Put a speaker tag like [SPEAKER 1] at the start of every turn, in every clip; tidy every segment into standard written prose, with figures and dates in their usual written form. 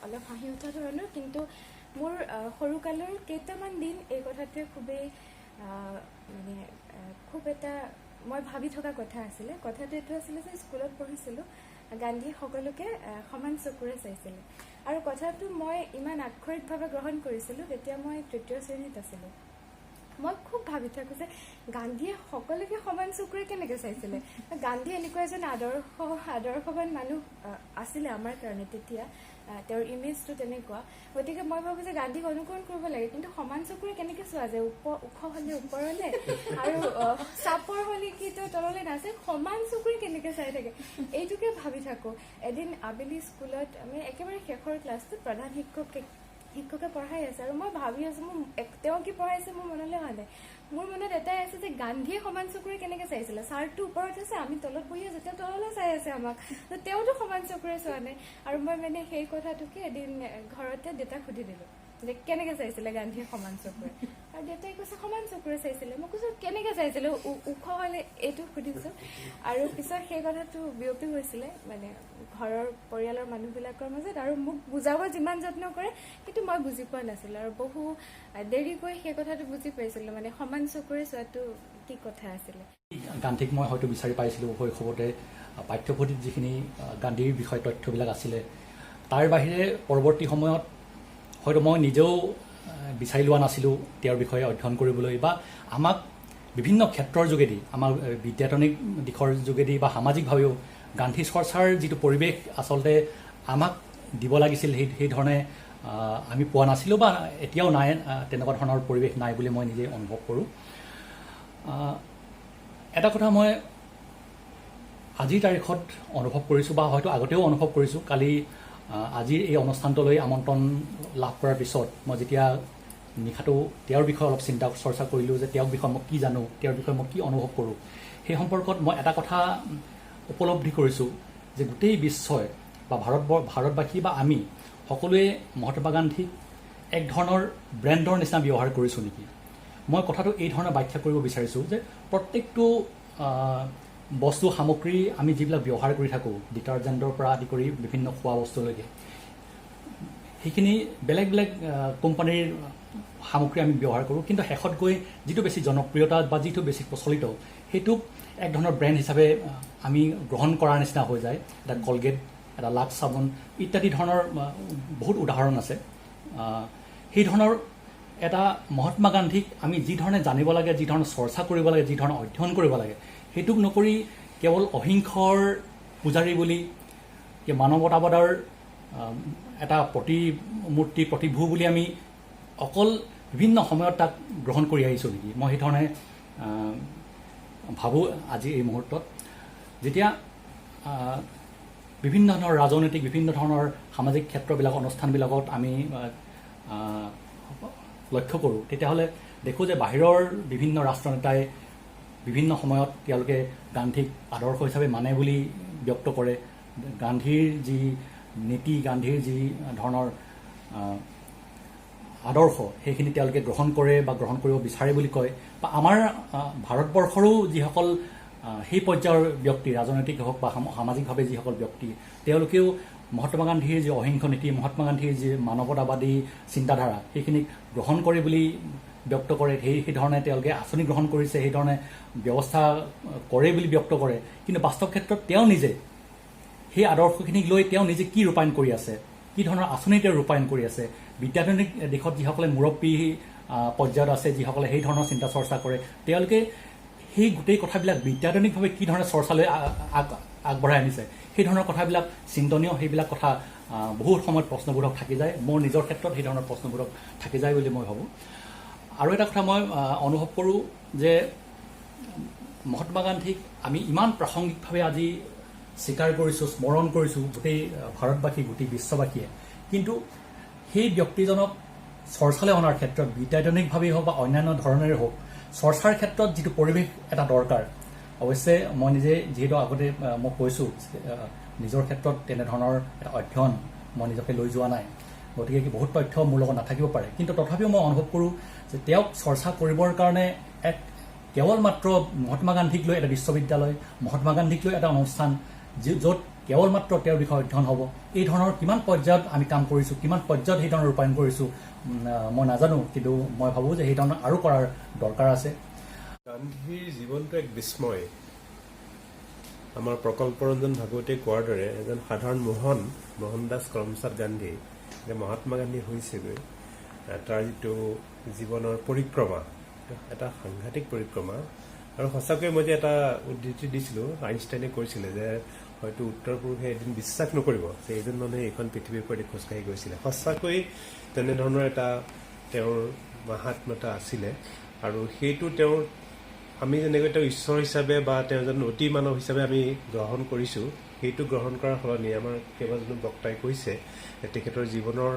[SPEAKER 1] অলপ হাঁহি উঠা ধৰণৰ, কিন্তু মোৰ সৰুকালৰ কেইটামান দিন এই কথাটোৱে খুবেই মানে খুব এটা মই ভাবি থকা কথা আছিলে। কথাটো এইটো আছিলে যে স্কুলত পঢ়িছিলোঁ, গান্ধীয়ে সকলোকে সমান চকুৰে চাইছিলে, আৰু কথাটো মই ইমান আক্ষৰিকভাৱে গ্ৰহণ কৰিছিলোঁ তেতিয়া মই 3য় শ্ৰেণীত আছিলোঁ। মই খুব ভাবি থাকোঁ যে গান্ধীয়ে সকলোকে সমান চকুৰে কেনেকৈ চাইছিলে। গান্ধী এনেকুৱা এজন আদৰ্শৱান মানুহ আছিলে আমাৰ কাৰণে তেতিয়া, তেওঁৰ ইমেজটো তেনেকুৱা। গতিকে মই ভাবোঁ যে গান্ধীক অনুকৰণ কৰিব লাগে, কিন্তু সমান চকুৰে কেনেকৈ চোৱা যায়? ওখ হ'লে ওপৰলৈ আৰু চাপৰ হ'লে কি তেওঁ তললৈ নাচায়, সমান চকুৰে কেনেকৈ চাই থাকে, এইটোকে ভাবি থাকোঁ। এদিন আবেলি স্কুলত আমি একেবাৰে শেষৰ ক্লাছটোত প্ৰধান শিক্ষকে পঢ়াই আছে, আৰু মই ভাবি আছোঁ তেওঁ কি পঢ়াইছে মোৰ মনলৈ অহা নাই। মোৰ মনত এটাই আছে যে গান্ধীয়ে সমান চকুৰে কেনেকৈ চাইছিলে। ছাৰটো ওপৰত আছে, আমি তলত বহি আছোঁ, তেওঁ তললৈ চাই আছে আমাক, তেওঁতো সমান চকুৰে চোৱা নাই। আৰু মই মানে সেই কথাটোকে এদিন ঘৰতে দেউতাক সুধি দিলোঁ যে কেনেকৈ চাইছিলে গান্ধীয়ে সমান চকুৰে, আৰু দেউতাই কৈছে সমান চকুৰে চাইছিলে। মই কৈছোঁ কেনেকৈ চাইছিলে, ওখ হ'লে, এইটো সুধিছোঁ। আৰু পিছত সেই কথাটো বিয়পি গৈছিলে মানে ঘৰৰ পৰিয়ালৰ মানুহবিলাকৰ মাজত, আৰু মোক বুজাব যিমান যত্ন কৰে কিন্তু মই বুজি পোৱা নাছিলোঁ, আৰু বহু দেৰিকৈ সেই কথাটো বুজি পাইছিলোঁ, মানে সমান চকুৰে চোৱাটো কি কথা আছিলে।
[SPEAKER 2] গান্ধীক মই হয়তো বিচাৰি পাইছিলোঁ শৈশৱতে পাঠ্যপুথিত যিখিনি গান্ধীৰ বিষয়ে তথ্যবিলাক আছিলে, তাৰ বাহিৰে পৰৱৰ্তী সময়ত হয়তো মই নিজেও বিচাৰি লোৱা নাছিলোঁ তেওঁৰ বিষয়ে অধ্যয়ন কৰিবলৈ, বা আমাক বিভিন্ন ক্ষেত্ৰৰ যোগেদি, আমাৰ বিদ্যায়তনিক দিশৰ যোগেদি বা সামাজিকভাৱেও গান্ধী চৰ্চাৰ যিটো পৰিৱেশ আচলতে আমাক দিব লাগিছিল সেই ধৰণে আমি পোৱা নাছিলোঁ, বা এতিয়াও নাই, তেনেকুৱা ধৰণৰ পৰিৱেশ নাই বুলি মই নিজে অনুভৱ কৰোঁ। এটা কথা মই আজিৰ তাৰিখত অনুভৱ কৰিছোঁ, বা হয়তো আগতেও অনুভৱ কৰিছোঁ। কালি আজিৰ এই অনুষ্ঠানটোলৈ আমন্ত্ৰণ লাভ কৰাৰ পিছত মই যেতিয়া নিশাটো তেওঁৰ বিষয়ে অলপ চিন্তা চৰ্চা কৰিলোঁ যে তেওঁৰ বিষয়ে মই কি জানো, তেওঁৰ বিষয়ে মই কি অনুভৱ কৰোঁ, সেই সম্পৰ্কত মই এটা কথা উপলব্ধি কৰিছোঁ যে গোটেই বিশ্বই বা ভাৰতবাসী বা আমি সকলোৱে মহাত্মা গান্ধীক এক ধৰণৰ ব্ৰেণ্ডৰ নিচিনা ব্যৱহাৰ কৰিছোঁ নেকি। মই কথাটো এই ধৰণে ব্যাখ্যা কৰিব বিচাৰিছোঁ যে প্ৰত্যেকটো বস্তু সামগ্ৰী আমি যিবিলাক ব্যৱহাৰ কৰি থাকোঁ, ডিটাৰজেণ্টৰ পৰা আদি কৰি বিভিন্ন খোৱা বস্তুলৈকে, সেইখিনি বেলেগ বেলেগ কোম্পানীৰ সামগ্ৰী আমি ব্যৱহাৰ কৰোঁ, কিন্তু শেষত গৈ যিটো বেছি জনপ্ৰিয়তা বা যিটো বেছি প্ৰচলিত সেইটোক এক ধৰণৰ ব্ৰেণ্ড হিচাপে আমি গ্ৰহণ কৰাৰ নিচিনা হৈ যায়। এটা কলগেট, এটা লাক্স চাবোন ইত্যাদি ধৰণৰ বহুত উদাহৰণ আছে। সেই ধৰণৰ এটা মহাত্মা গান্ধীক আমি যি ধৰণে জানিব লাগে, যি ধৰণে চৰ্চা কৰিব লাগে, যি ধৰণে অধ্যয়ন কৰিব লাগে, সেইটোক নকৰি কেৱল অহিংসৰ পূজাৰী বুলি, মানৱতাবাদৰ এটা প্ৰতিমূৰ্তি, প্ৰতিভূ বুলি আমি অকল বিভিন্ন সময়ত তাক গ্ৰহণ কৰি আহিছোঁ নেকি। মই সেইধৰণে ভাবোঁ আজি এই মুহূৰ্তত, যেতিয়া বিভিন্ন ধৰণৰ ৰাজনৈতিক, বিভিন্ন ধৰণৰ সামাজিক ক্ষেত্ৰবিলাক, অনুষ্ঠানবিলাকত আমি লক্ষ্য কৰোঁ, তেতিয়াহ'লে দেখোঁ যে বাহিৰৰ বিভিন্ন ৰাষ্ট্ৰনেতাই বিভিন্ন সময়ত তেওঁলোকে গান্ধীক আদৰ্শ হিচাপে মানে বুলি ব্যক্ত কৰে। গান্ধীৰ যি নীতি, গান্ধীৰ যি ধৰণৰ আদৰ্শ, সেইখিনি তেওঁলোকে গ্ৰহণ কৰে বা গ্ৰহণ কৰিব বিচাৰে বুলি কয়। বা আমাৰ ভাৰতবৰ্ষৰো যিসকল সেই পৰ্যায়ৰ ব্যক্তি, ৰাজনৈতিক হওক বা সামাজিকভাৱে যিসকল ব্যক্তি, তেওঁলোকেও মহাত্মা গান্ধীৰ যি অহিংস নীতি, মহাত্মা গান্ধীৰ যি মানৱতাবাদী চিন্তাধাৰা, সেইখিনিক গ্ৰহণ কৰে বুলি ব্যক্ত কৰে। সেইধৰণে তেওঁলোকে আঁচনি গ্ৰহণ কৰিছে, সেইধৰণে ব্যৱস্থা কৰে বুলি ব্যক্ত কৰে। কিন্তু বাস্তৱ ক্ষেত্ৰত তেওঁ নিজে সেই আদৰ্শখিনিক লৈ তেওঁ নিজে কি ৰূপায়ণ কৰি আছে, কি ধৰণৰ আঁচনি তেওঁ ৰূপায়ণ কৰি আছে, বিদ্যায়তনিক দিশত যিসকলে মুৰব্বী পৰ্যায়ত আছে, যিসকলে সেই ধৰণৰ চিন্তা চৰ্চা কৰে, তেওঁলোকে সেই গোটেই কথাবিলাক বিদ্যায়তনিকভাৱে কি ধৰণে চৰ্চালৈ আগবঢ়াই আনিছে, সেই ধৰণৰ কথাবিলাক চিন্তনীয়। সেইবিলাক কথা বহুত সময়ত প্ৰশ্নবোধক থাকি যায়। মোৰ নিজৰ ক্ষেত্ৰত সেই ধৰণৰ প্ৰশ্নবোধক থাকি যায় বুলি মই ভাবোঁ। আৰু এটা কথা মই অনুভৱ কৰোঁ যে মহাত্মা গান্ধীক আমি ইমান প্ৰাসংগিকভাৱে আজি স্বীকাৰ কৰিছোঁ, স্মৰণ কৰিছোঁ গোটেই ভাৰতবাসী, গোটেই বিশ্ববাসীয়ে, কিন্তু সেই ব্যক্তিজনক চৰ্চালৈ অনাৰ ক্ষেত্ৰত বিদ্যায়তনিকভাৱেই হওক বা অন্যান্য ধৰণেৰে হওক, চৰ্চাৰ ক্ষেত্ৰত যিটো পৰিৱেশ এটা দৰকাৰ, অৱশ্যে মই নিজে যিহেতু আগতে মই কৈছোঁ নিজৰ ক্ষেত্ৰত তেনেধৰণৰ এটা অধ্যয়ন মই নিজকে লৈ যোৱা নাই, গতিকে বহুত তথ্য মোৰ লগত নাথাকিব পাৰে, কিন্তু তথাপিও মই অনুভৱ কৰোঁ যে তেওঁক চৰ্চা কৰিবৰ কাৰণে এক কেৱল মাত্ৰ মহাত্মা গান্ধীক লৈ এটা বিশ্ববিদ্যালয়, মহাত্মা গান্ধীক লৈ এটা অনুষ্ঠান, য'ত কেৱল মাত্ৰ তেওঁৰ বিষয়ে অধ্যয়ন হ'ব। এই ধৰণৰ কিমান পৰ্যায়ত আমি কাম কৰিছোঁ, কিমান পৰ্যায়ত সেই ধৰণৰ ৰূপায়ণ কৰিছোঁ মই নাজানো, কিন্তু মই ভাবোঁ যে সেই ধৰণৰ আৰু কৰাৰ দৰকাৰ আছে।
[SPEAKER 3] গান্ধীৰ জীৱনটো এক বিস্ময়। আমাৰ প্ৰকল্পৰঞ্জন ভাগৱতী কোৱাৰ দৰে এজন সাধাৰণ মোহনদাস কৰমচাঁদ গান্ধী যে মহাত্মা গান্ধী হৈছেগৈ, তাৰ যিটো জীৱনৰ পৰিক্ৰমা, এটা সাংঘাতিক পৰিক্ৰমা। আৰু সঁচাকৈ মই যে এটা উদ্ধৃতি দিছিলোঁ, আইনষ্টাইনে কৈছিলে যে হয়তো উত্তৰ পুৰুষে এদিন বিশ্বাস নকৰিব যে এজন মানুহে এইখন পৃথিৱীৰ ওপৰত খোজকাঢ়ি গৈছিলে। সঁচাকৈ তেনেধৰণৰ এটা তেওঁৰ মাহাত্ম্যতা আছিলে। আৰু সেইটো তেওঁৰ আমি যেনেকৈ তেওঁ ঈশ্বৰ হিচাপে বা তেওঁ এজন অতি মানৱ হিচাপে আমি গ্ৰহণ কৰিছোঁ, সেইটো গ্ৰহণ কৰাৰ সলনি আমাৰ কেইবাজনো বক্তাই কৈছে যে তেখেতৰ জীৱনৰ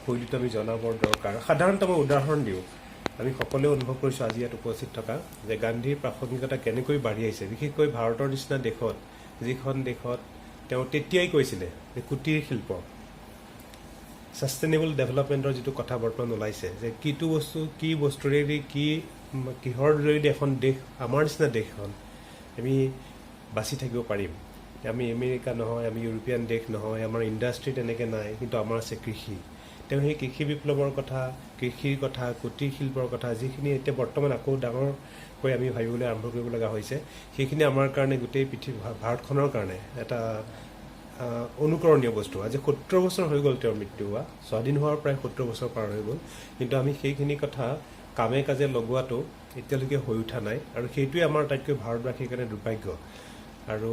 [SPEAKER 3] শৈলীটো আমি জনা বৰ দৰকাৰ। সাধাৰণতে মই উদাহৰণ দিওঁ, আমি সকলোৱে অনুভৱ কৰিছোঁ আজি ইয়াত উপস্থিত থকা যে গান্ধীৰ প্ৰাসংগিকতা কেনেকৈ বাঢ়ি আহিছে, বিশেষকৈ ভাৰতৰ নিচিনা দেশত, যিখন দেশত তেওঁ তেতিয়াই কৈছিলে যে কুটীৰ শিল্প, ছাষ্টেইনেবল ডেভেলপমেণ্টৰ যিটো কথা বৰ্তমান ওলাইছে, যে কিটো বস্তু কি বস্তুৰেদি কিহৰ জৰিয়তে এখন দেশ, আমাৰ নিচিনা দেশখন আমি বাচি থাকিব পাৰিম। আমি আমেৰিকা নহয়, আমি ইউৰোপীয়ান দেশ নহয়, আমাৰ ইণ্ডাষ্ট্ৰি তেনেকৈ নাই, কিন্তু আমাৰ আছে কৃষি। তেওঁ সেই কৃষি বিপ্লৱৰ কথা, কৃষিৰ কথা, কুটীৰ শিল্পৰ কথা, যিখিনি এতিয়া বৰ্তমান আকৌ ডাঙৰকৈ আমি ভাবিবলৈ আৰম্ভ কৰিব লগা হৈছে, সেইখিনি আমাৰ কাৰণে গোটেই ভাৰতখনৰ কাৰণে এটা অনুকৰণীয় বস্তু। আজি 70 বছৰ হৈ গ'ল তেওঁৰ মৃত্যু হোৱা, স্বাধীন হোৱাৰ প্ৰায় 70 বছৰ পাৰ হৈ গ'ল, কিন্তু আমি সেইখিনি কথা কামে কাজে লগোৱাটো এতিয়ালৈকে হৈ উঠা নাই। আৰু সেইটোৱে আমাৰ আটাইতকৈ ভাৰতবাসীৰ কাৰণে দুৰ্ভাগ্য। আৰু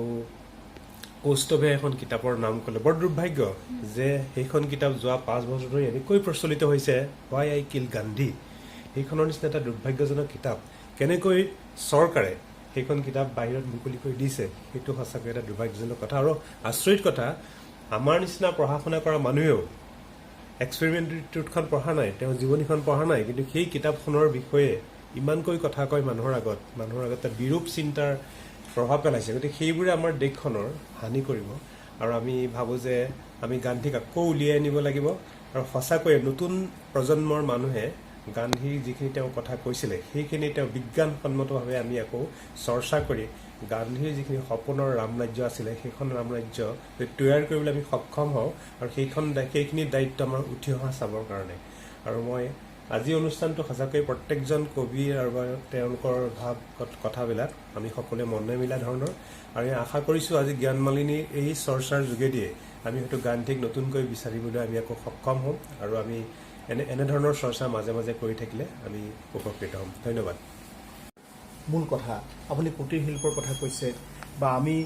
[SPEAKER 3] কৌস্তভে এখন কিতাপৰ নাম ক'লে, বৰ দুৰ্ভাগ্য যে সেইখন কিতাপ যোৱা 5 বছৰ ধৰি এনেকৈ প্ৰচলিত হৈছে, হোৱাই আই কিল গান্ধী। সেইখনৰ নিচিনা এটা দুৰ্ভাগ্যজনক কিতাপ কেনেকৈ চৰকাৰে সেইখন কিতাপ বাহিৰত মুকলি কৰি দিছে, সেইটো সঁচাকৈ এটা দুৰ্ভাগ্যজনক কথা। আৰু আচৰিত কথা, আমাৰ নিচিনা পঢ়া শুনা কৰা মানুহেও এক্সপেৰিমেণ্টখন পঢ়া নাই, তেওঁ জীৱনীখন পঢ়া নাই, কিন্তু সেই কিতাপখনৰ বিষয়ে ইমানকৈ কথা কয় মানুহৰ আগত এটা বিৰূপ চিন্তাৰ প্ৰভাৱ পেলাইছে। গতিকে সেইবোৰে আমাৰ দেশখনৰ হানি কৰিব। আৰু আমি ভাবোঁ যে আমি গান্ধীক আকৌ উলিয়াই আনিব লাগিব। আৰু সঁচাকৈয়ে নতুন প্ৰজন্মৰ মানুহে গান্ধীৰ যিখিনি তেওঁ কথা কৈছিলে, সেইখিনি তেওঁ বিজ্ঞানসন্মতভাৱে আমি আকৌ চৰ্চা কৰি গান্ধীৰ যিখিনি সপোনৰ ৰামৰাজ্য আছিলে, সেইখন ৰামৰাজ্য তৈয়াৰ কৰিবলৈ আমি সক্ষম হওঁ। আৰু সেইখিনি দায়িত্ব আমাৰ উঠি অহা চাবৰ কাৰণে। আৰু মই আজি অনুষ্ঠানটো সঁচাকৈ প্ৰত্যেকজন কবি আৰু তেওঁলোকৰ ভাৱ কথাবিলাক আমি সকলোৱে মনে মিলা ধৰণৰ। আৰু আশা কৰিছোঁ আজি জ্ঞান মালিনীৰ এই চৰ্চাৰ যোগেদিয়ে আমি হয়তো গান্ধীক নতুনকৈ বিচাৰিবলৈ আমি আকৌ সক্ষম হ'ম। আৰু আমি এনেধৰণৰ চৰ্চা মাজে মাজে কৰি থাকিলে আমি উপকৃত হ'ম। ধন্যবাদ।
[SPEAKER 4] মূল কথা আপুনি কুটীৰ শিল্পৰ কথা কৈছে, বা আমি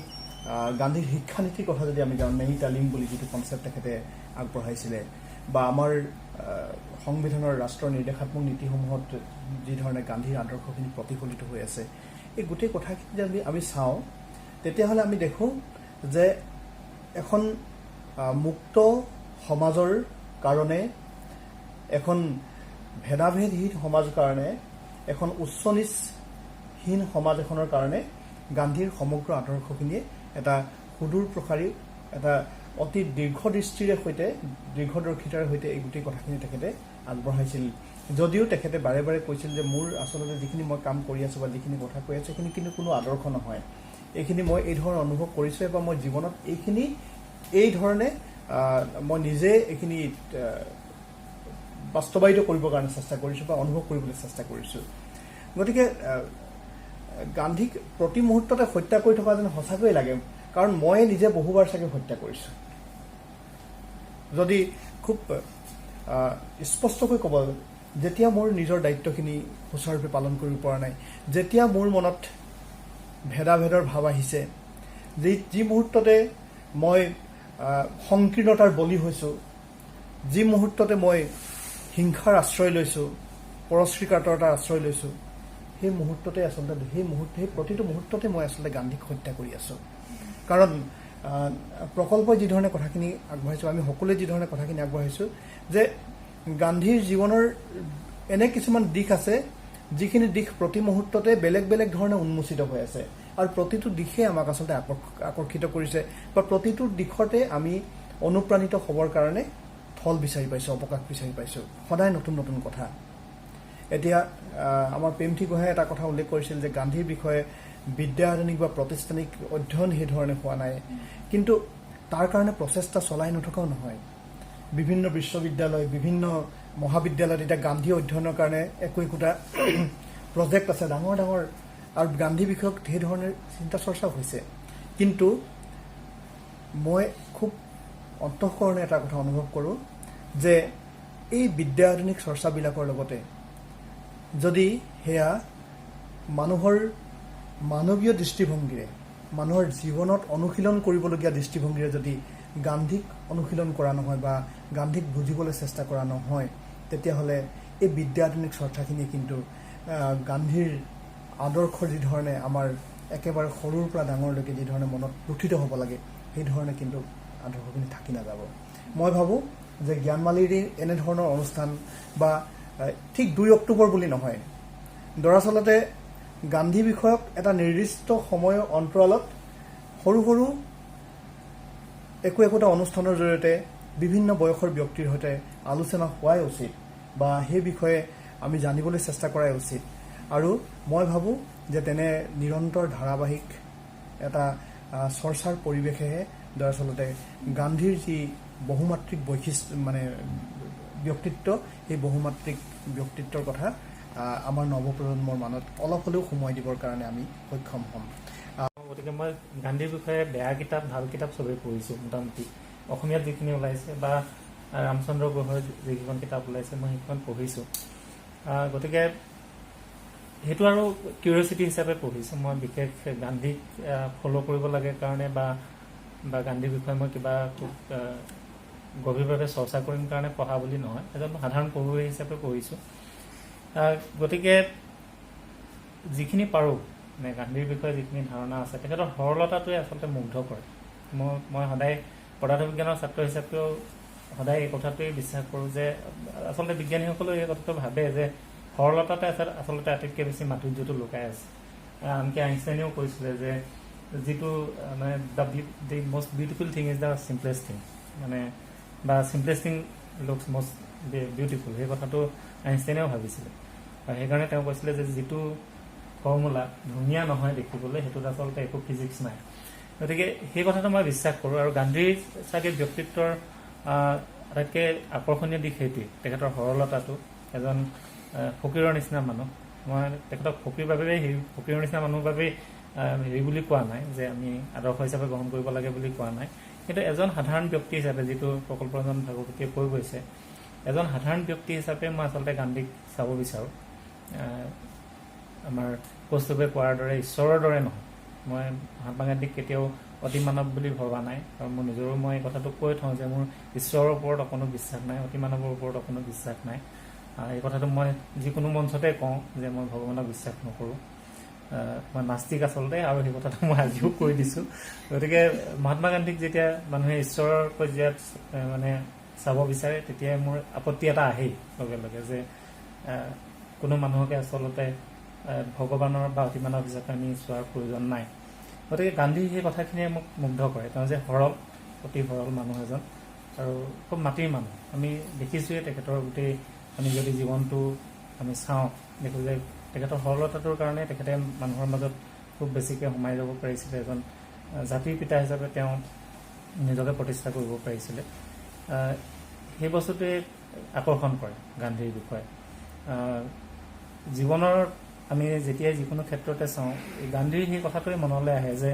[SPEAKER 4] গান্ধীৰ শিক্ষানীতিৰ কথা যদি আমি যাওঁ, নেহি তালিম বুলি যিটো কনচেপ্ট তেখেতে আগবঢ়াইছিলে, বা আমাৰ সংবিধানৰ ৰাষ্ট্ৰৰ নিৰ্দেশাত্মক নীতিসমূহত যি ধৰণে গান্ধীৰ আদৰ্শখিনি প্ৰতিফলিত হৈ আছে, এই গোটেই কথাখিনি যদি আমি চাওঁ, তেতিয়াহ'লে আমি দেখোঁ যে এখন মুক্ত সমাজৰ কাৰণে, এখন ভেদাভেদহীন সমাজ কাৰণে, এখন উচ্চ নিচহীন সমাজ এখনৰ কাৰণে গান্ধীৰ সমগ্ৰ আদৰ্শখিনিয়ে এটা সুদূৰ প্ৰসাৰী, এটা অতি দীৰ্ঘদৃষ্টিৰে সৈতে, দীৰ্ঘদৰ্শিতাৰ সৈতে এই গোটেই কথাখিনি তেখেতে আগবঢ়াইছিল। যদিও তেখেতে বাৰে বাৰে কৈছিল যে মোৰ আচলতে যিখিনি মই কাম কৰি আছোঁ বা যিখিনি কথা কৈ আছোঁ, সেইখিনি কিন্তু কোনো আদৰ্শ নহয়, এইখিনি মই এই ধৰণৰ অনুভৱ কৰিছোঁ, বা মই জীৱনত এই ধৰণে মই নিজে এইখিনি বাস্তৱায়িত কৰিবৰ কাৰণে চেষ্টা কৰিছোঁ বা অনুভৱ কৰিবলৈ চেষ্টা কৰিছোঁ। গতিকে গান্ধীক প্ৰতি মুহূৰ্ততে হত্যা কৰি থকা যেন সঁচাকৈয়ে লাগে, কাৰণ মই নিজে বহুবাৰ চাগে হত্যা কৰিছোঁ। যদি খুব স্পষ্টকৈ ক'ব, যেতিয়া মোৰ নিজৰ দায়িত্বখিনি সুচাৰুৰূপে পালন কৰিব পৰা নাই, যেতিয়া মোৰ মনত ভেদাভেদৰ ভাৱ আহিছে, যি মুহূৰ্ততে মই সংকীৰ্ণতাৰ বলি হৈছোঁ, যি মুহূৰ্ততে মই হিংসাৰ আশ্ৰয় লৈছোঁ, পৰশ্ৰীকাতৰতাৰ আশ্ৰয় লৈছোঁ, সেই মুহূৰ্ততে আচলতে সেই প্ৰতিটো মুহূৰ্ততে মই আচলতে গান্ধীক হত্যা কৰি আছোঁ। কাৰণ প্ৰকল্পই যি ধৰণে কথাখিনি আগবঢ়াইছোঁ, আমি সকলোৱে যি ধৰণে কথাখিনি আগবঢ়াইছোঁ, যে গান্ধীৰ জীৱনৰ এনে কিছুমান দিশ আছে, যিখিনি দিশ প্ৰতি মুহূৰ্ততে বেলেগ বেলেগ ধৰণে উন্মোচিত হৈ আছে, আৰু প্ৰতিটো দিশে আমাক আচলতে আকৰ্ষিত কৰিছে, বা প্ৰতিটো দিশতে আমি অনুপ্ৰাণিত হ'বৰ কাৰণে থল বিচাৰি পাইছোঁ, অৱকাশ বিচাৰি পাইছোঁ, সদায় নতুন নতুন কথা। এতিয়া আমাৰ প্ৰেমথী গোহাঁই এটা কথা উল্লেখ কৰিছিল যে গান্ধীৰ বিষয়ে বিদ্যা আধুনিক বা প্ৰতিষ্ঠানিক অধ্যয়ন সেই ধৰণে হোৱা নাই, কিন্তু তাৰ কাৰণে প্ৰচেষ্টা চলাই নথকাও নহয়। বিভিন্ন বিশ্ববিদ্যালয়, বিভিন্ন মহাবিদ্যালয়ত এতিয়া গান্ধী অধ্যয়নৰ কাৰণে একোটা প্ৰজেক্ট আছে, ডাঙৰ ডাঙৰ, আৰু গান্ধী বিষয়ক সেইধৰণে চিন্তা চৰ্চা হৈছে। কিন্তু মই খুব অন্তঃকৰণে এটা কথা অনুভৱ কৰোঁ যে এই বিদ্যা আধুনিক চৰ্চাবিলাকৰ লগতে যদি সেয়া মানুহৰ মানৱীয় দৃষ্টিভংগীৰে, মানুহৰ জীৱনত অনুশীলন কৰিবলগীয়া দৃষ্টিভংগীৰে যদি গান্ধীক অনুশীলন কৰা নহয় বা গান্ধীক বুজিবলৈ চেষ্টা কৰা নহয়, তেতিয়াহ'লে এই বিদ্যা আধুনিক চৰ্চাখিনি কিন্তু গান্ধীৰ আদৰ্শৰ যিধৰণে আমাৰ একেবাৰে সৰুৰ পৰা ডাঙৰলৈকে যিধৰণে মনত গঠিত হ'ব লাগে, সেইধৰণে কিন্তু আদৰ্শখিনি থাকি নাযাব। মই ভাবোঁ যে জ্ঞানমালীৰ এনেধৰণৰ অনুষ্ঠান বা ঠিক 2 অক্টোবৰ বুলি নহয়, দৰাচলতে গান্ধী বিষয়ক এটা নিৰ্দিষ্ট সময়ৰ অন্তৰালত সৰু সৰু একোটা অনুষ্ঠানৰ জৰিয়তে বিভিন্ন বয়সৰ ব্যক্তিৰ সৈতে আলোচনা হোৱাই উচিত বা সেই বিষয়ে আমি জানিবলৈ চেষ্টা কৰাই উচিত। আৰু মই ভাবোঁ যে তেনে নিৰন্তৰ ধাৰাবাহিক এটা চৰ্চাৰ পৰিৱেশেহে দৰাচলতে গান্ধীৰ যি বহুমাত্ৰিক বৈশিষ্ট্য ব্যক্তিত্ব, সেই বহুমাত্ৰিক ব্যক্তিত্বৰ কথা আমাৰ নৱপ্ৰজন্মৰ মনত অলপ হ'লেও সোমোৱাই দিবৰ কাৰণে আমি সক্ষম হ'ম।
[SPEAKER 5] গতিকে মই গান্ধীৰ বিষয়ে বেয়া কিতাপ ভাল কিতাপ চবেই পঢ়িছোঁ, মোটামুটি অসমীয়াত যিখিনি ওলাইছে বা ৰামচন্দ্ৰ গোহাঁইৰ যিকেইখন কিতাপ ওলাইছে মই সেইখন পঢ়িছোঁ। গতিকে সেইটো আৰু কিউৰিয়চিটি হিচাপে পঢ়িছোঁ। মই বিশেষ গান্ধীক ফ'ল' কৰিব লাগে কাৰণে বা গান্ধীৰ বিষয়ে মই কিবা খুব গভীৰভাৱে চৰ্চা কৰিম কাৰণে পঢ়া বুলি নহয়, এজন সাধাৰণ পঢ়ুৱৈ হিচাপে পঢ়িছোঁ। গতিকে যিখিনি পাৰোঁ গান্ধীৰ বিষয়ে যিখিনি ধাৰণা আছে, তেখেতৰ সৰলতাটোৱে আচলতে মুগ্ধ কৰে। মই সদায় পদাৰ্থ বিজ্ঞানৰ ছাত্ৰ হিচাপেও সদায় এই কথাটোৱেই বিশ্বাস কৰোঁ যে আচলতে বিজ্ঞানীসকলেও এই কথাটো ভাবে যে সৰলতাতে আচলতে আটাইতকৈ বেছি মাধুৰ্যটো লুকাই আছে। আনকি আইনষ্টাইনেও কৈছিলে যে যিটো the most beautiful thing is the simplest thing, বা simplest thing looks most beautiful, সেই কথাটো আইনষ্টাইনেও ভাবিছিলে। আৰু সেইকাৰণে তেওঁ কৈছিলে যে যিটো ফৰ্মুলা ধুনীয়া নহয় দেখিবলৈ, সেইটোত আচলতে একো ফিজিক্স নাই। গতিকে সেই কথাটো মই বিশ্বাস কৰোঁ। আৰু গান্ধীৰ চাগে ব্যক্তিত্বৰ আটাইতকৈ আকৰ্ষণীয় দিশ সেইটোৱেই, তেখেতৰ সৰলতাটো। এজন ফকীৰৰ নিচিনা মানুহ, মই তেখেতক ফকীৰ বাবেই ফকীৰৰ নিচিনা মানুহৰ বাবেই হেৰি বুলি কোৱা নাই যে আমি আদৰ্শ হিচাপে গ্ৰহণ কৰিব লাগে বুলি কোৱা নাই, কিন্তু এজন সাধাৰণ ব্যক্তি হিচাপে, যিটো প্ৰকল্পৰঞ্জন ভাগৱতীয়ে কৈ গৈছে, এজন সাধাৰণ ব্যক্তি হিচাপে মই আচলতে গান্ধীক চাব বিচাৰোঁ। আমাৰ কৌস্তুভে কোৱাৰ দৰে ঈশ্বৰৰ দৰে নহয়। মই মহাত্মা গান্ধীক কেতিয়াও অতি মানৱ বুলি ভবা নাই, আৰু মোৰ নিজৰো মই এই কথাটো কৈ থওঁ যে মোৰ ঈশ্বৰৰ ওপৰত অকণো বিশ্বাস নাই, অতি মানৱৰ ওপৰত অকণো বিশ্বাস নাই। এই কথাটো মই যিকোনো মঞ্চতে কওঁ যে মই ভগৱানক বিশ্বাস নকৰোঁ, মই নাস্তিক আচলতে, আৰু সেই কথাটো মই আজিও কৈ দিছোঁ। গতিকে মহাত্মা গান্ধীক যেতিয়া মানুহে ঈশ্বৰৰ পৰ্যায়ত চাব বিচাৰে, তেতিয়াই মোৰ আপত্তি এটা আহেই লগে লগে যে কোনো মানুহকে আচলতে ভগৱানৰ বা অতিমানৱ হিচাপে আমি চোৱাৰ প্ৰয়োজন নাই। গতিকে গান্ধী সেই কথাখিনিয়ে মোক মুগ্ধ কৰে। তেওঁ যে সৰল, অতি সৰল মানুহ এজন, আৰু খুব মাটিৰ মানুহ। আমি দেখিছোঁৱেই তেখেতৰ গোটেই, আমি যদি জীৱনটো আমি চাওঁ, দেখোঁ যে তেখেতৰ সৰলতাটোৰ কাৰণে তেখেতে মানুহৰ মাজত খুব বেছিকৈ সোমাই যাব পাৰিছিলে। এজন জাতিৰ পিতা হিচাপে তেওঁ নিজকে প্ৰতিষ্ঠা কৰিব পাৰিছিলে। সেই বস্তুটোৱে আকৰ্ষণ কৰে গান্ধীৰ বিষয়ে। জীৱনৰ আমি যেতিয়াই যিকোনো ক্ষেত্ৰতে চাওঁ, গান্ধীৰ সেই কথাটোৱে মনলৈ আহে যে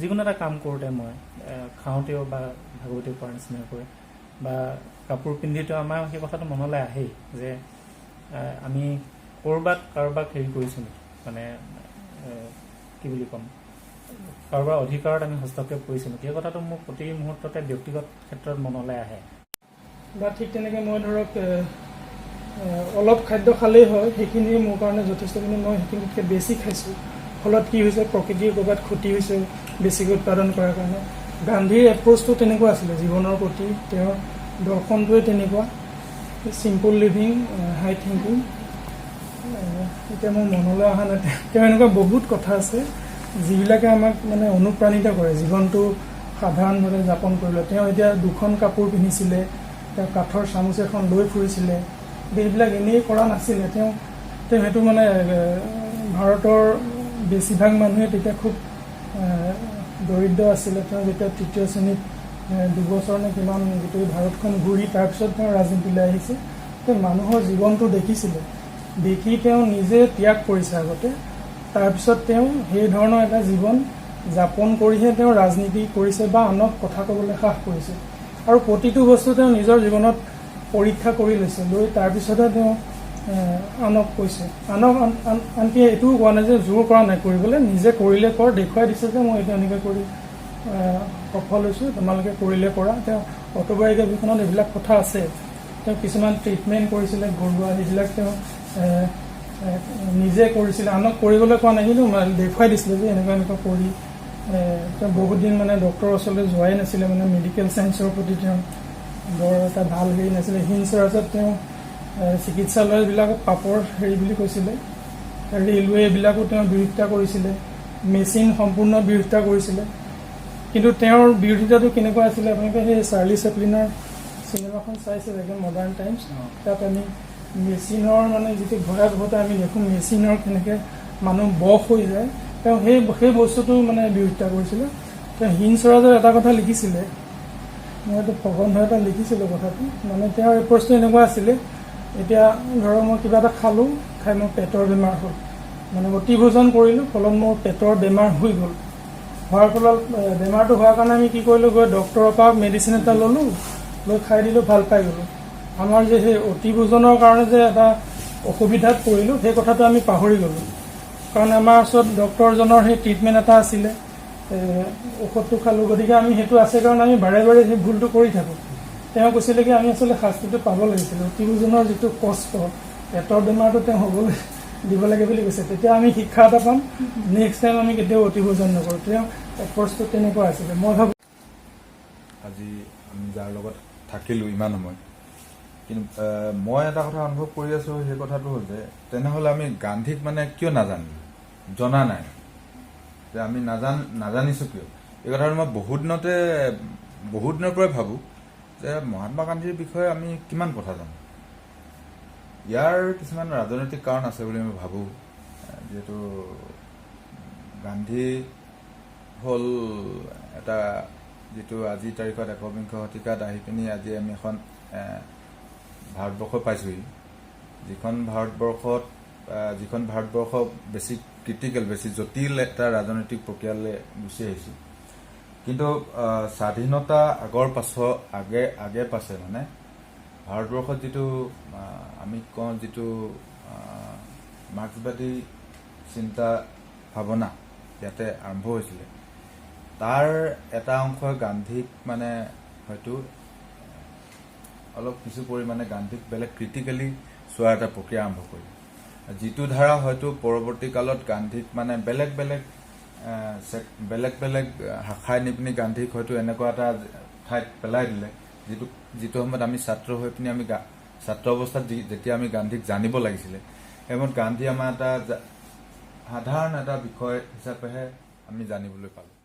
[SPEAKER 5] যিকোনো এটা কাম কৰোঁতে, মই খাওঁতেও বা ভাগৱতী কোৱাৰ নিচিনাকৈ বা কাপোৰ পিন্ধিতেও আমাৰ সেই কথাটো মনলৈ আহেই যে আমি ক'ৰবাত কাৰোবাক হেৰি কৰিছোঁ নেকি, কি বুলি ক'ম, কাৰোবাৰ অধিকাৰত আমি হস্তক্ষেপ কৰিছোঁ নেকি, সেই কথাটো মোক প্ৰতি মুহূৰ্ততে ব্যক্তিগত ক্ষেত্ৰত মনলৈ আহে।
[SPEAKER 6] বা ঠিক তেনেকৈ মই ধৰক অলপ খাদ্য খালেই হয়, সেইখিনি মোৰ কাৰণে যথেষ্টখিনি, মই সেইখিনিতকৈ বেছি খাইছোঁ। ফলত কি হৈছে, প্ৰকৃতিৰ ক'ৰবাত ক্ষতি হৈছে বেছিকৈ উৎপাদন কৰাৰ কাৰণে। গান্ধীৰ এপ্ৰ'চটো তেনেকুৱা আছিলে জীৱনৰ প্ৰতি, তেওঁৰ দৰ্শনটোৱে তেনেকুৱা, চিম্পল লিভিং, হাই থিংকিং। এতিয়া মোৰ মনলৈ অহা নাই, তেওঁ এনেকুৱা বহুত কথা আছে যিবিলাকে আমাক অনুপ্ৰাণিত কৰে জীৱনটো সাধাৰণভাৱে যাপন কৰিলে। তেওঁ এতিয়া 2খন কাপোৰ পিন্ধিছিলে, তেওঁ কাঠৰ চামুচ এখন লৈ ফুৰিছিলে, এইবিলাক এনেই কৰা নাছিলে। তেওঁ সেইটো ভাৰতৰ বেছিভাগ মানুহে তেতিয়া খুব দৰিদ্ৰ আছিলে। তেওঁ যেতিয়া তৃতীয় শ্ৰেণীত 2 বছৰ নে কিমান গোটেই ভাৰতখন ঘূৰি তাৰপিছত তেওঁ ৰাজনীতিলৈ আহিছে। তেওঁ মানুহৰ জীৱনটো দেখিছিলে, দেখি তেওঁ নিজে ত্যাগ কৰিছে আগতে, তাৰপিছত তেওঁ সেই ধৰণৰ এটা জীৱন যাপন কৰিহে তেওঁ ৰাজনীতি কৰিছে বা আনক কথা ক'বলৈ সাহ কৰিছে। আৰু প্ৰতিটো বস্তু তেওঁ নিজৰ জীৱনত পৰীক্ষা কৰি লৈছে, লৈ তাৰপিছতহে তেওঁ আনক কৈছে। আনক আনকি এইটোও কোৱা নাই যে জোৰ কৰা নাই কৰিবলৈ, নিজে কৰিলে কৰ, দেখুৱাই দিছে যে মই এইটো এনেকৈ কৰি সফল হৈছোঁ, তোমালোকে কৰিলে কৰা। তেওঁ অটোবায়োগ্ৰাফীখনত এইবিলাক কথা আছে। তেওঁ কিছুমান ট্ৰিটমেণ্ট কৰিছিলে ঘৰুৱা, সেইবিলাক তেওঁ নিজে কৰিছিলে, আনক কৰিবলৈ কোৱা নাই, কিন্তু দেখুৱাই দিছিলে যে এনেকুৱা এনেকুৱা কৰি। তেওঁ বহুত দিন মানে ডক্টৰৰ ওচৰলৈ যোৱাই নাছিলে, মানে মেডিকেল চায়েন্সৰ প্ৰতি তেওঁ বৰ এটা ভাল হেৰি নাছিলে। হিংসৰাজত তেওঁ চিকিৎসালয়বিলাকত পাপৰ হেৰি বুলি কৈছিলে। ৰেলৱে এইবিলাকো তেওঁ বিৰোধিতা কৰিছিলে, মেচিন সম্পূৰ্ণ বিৰোধিতা কৰিছিলে। কিন্তু তেওঁৰ বিৰোধিতাটো কেনেকুৱা আছিলে, আপোনালোকে সেই চাৰ্লি চেপলিনৰ চিনেমাখন চাইছে চাগে, মডাৰ্ণ টাইমছ। তাত আমি মেচিনৰ মানে যিটো ভয়াৱহতা আমি দেখোঁ, মেচিনৰ কেনেকৈ মানুহ বশ হৈ যায়, তেওঁ সেই বস্তুটো মানে বিৰোধিতা কৰিছিলে। তেওঁ হিংসৰাজৰ এটা কথা লিখিছিলে, মই এইটো প্ৰবন্ধ এটা লিখিছিলোঁ কথাটো, মানে তেওঁৰ এপ্ৰ'চটো এনেকুৱা আছিলে, এতিয়া ধৰক মই কিবা এটা খালোঁ, খাই মোৰ পেটৰ বেমাৰ হ'ল, মানে অতিভোজন কৰিলোঁ, ফলত মোৰ পেটৰ বেমাৰ হৈ গ'ল। হোৱাৰ ফলত বেমাৰটো হোৱাৰ কাৰণে আমি কি কৰিলোঁ, গৈ ডক্টৰৰ পৰা মেডিচিন এটা ল'লোঁ, লৈ খাই দিলোঁ, ভাল পাই গ'লোঁ। আমাৰ যে সেই অতিভোজনৰ কাৰণে যে এটা অসুবিধাত পৰিলোঁ, সেই কথাটো আমি পাহৰি গ'লোঁ। কাৰণ আমাৰ ওচৰত ডক্টৰজনৰ সেই ট্ৰিটমেণ্ট এটা আছিলে, ঔষধটো খালোঁ, গতিকে আমি সেইটো আছে কাৰণে আমি বাৰে বাৰে সেই ভুলটো কৰি থাকোঁ। তেওঁ কৈছিলে কি আমি আচলতে শাস্তিটো পাব লাগিছিলে, অতিভোজনৰ যিটো কষ্ট, পেটৰ বেমাৰটো তেওঁ হ'বলৈ দিব লাগে বুলি কৈছে, তেতিয়া আমি শিক্ষা এটা পাম, নেক্সট টাইম আমি কেতিয়াও অতিভোজন নকৰোঁ। তেওঁ এপ্ৰ'চটো তেনেকুৱা আছিলে। মই ভাবোঁ
[SPEAKER 7] আজি আমি যাৰ লগত থাকিলোঁ ইমান সময়, কিন্তু মই এটা কথা অনুভৱ কৰি আছোঁ, সেই কথাটো হ'ল যে তেনেহ'লে আমি গান্ধীক মানে কিয় নাজানিলোঁ, জনা নাই যে আমি নাজানিছোঁ কিয়। এই কথাটো মই বহুত দিনৰ পৰাই ভাবোঁ যে মহাত্মা গান্ধীৰ বিষয়ে আমি কিমান কথা জানো। ইয়াৰ কিছুমান ৰাজনৈতিক কাৰণ আছে বুলি মই ভাবোঁ। যিহেতু গান্ধী হ'ল এটা যিটো আজিৰ তাৰিখত ১বিংশ শতিকাত আহি পিনি আজি আমি এখন ভাৰতবৰ্ষ পাইছোঁহি, যিখন ভাৰতবৰ্ষ বেছি ক্ৰিটিকেল, বেছি জটিল এটা ৰাজনৈতিক প্ৰক্ৰিয়ালৈ গুচি আহিছোঁ। কিন্তু স্বাধীনতা আগে পাছে মানে ভাৰতবৰ্ষত যিটো আমি কওঁ যিটো মাৰ্ক্সবাদী চিন্তা ভাৱনা ইয়াতে আৰম্ভ হৈছিলে, তাৰ এটা অংশই গান্ধীক মানে হয়তো অলপ কিছু পৰিমাণে গান্ধীক বেলেগ ক্ৰিটিকেলি চোৱাৰ এটা প্ৰক্ৰিয়া আৰম্ভ কৰিলে, যিটো ধাৰা হয়তো পৰৱৰ্তী কালত গান্ধীক মানে বেলেগ শাখাই নি পিনি গান্ধীক হয়তো এনেকুৱা এটা ঠাইত পেলাই দিলে, যিটো সময়ত আমি ছাত্ৰ হৈ পিনি আমি ছাত্ৰ অৱস্থাত যেতিয়া আমি গান্ধীক জানিব লাগিছিলে, সেই সময়ত গান্ধী আমাৰ এটা সাধাৰণ এটা বিষয় হিচাপেহে আমি জানিবলৈ পালোঁ।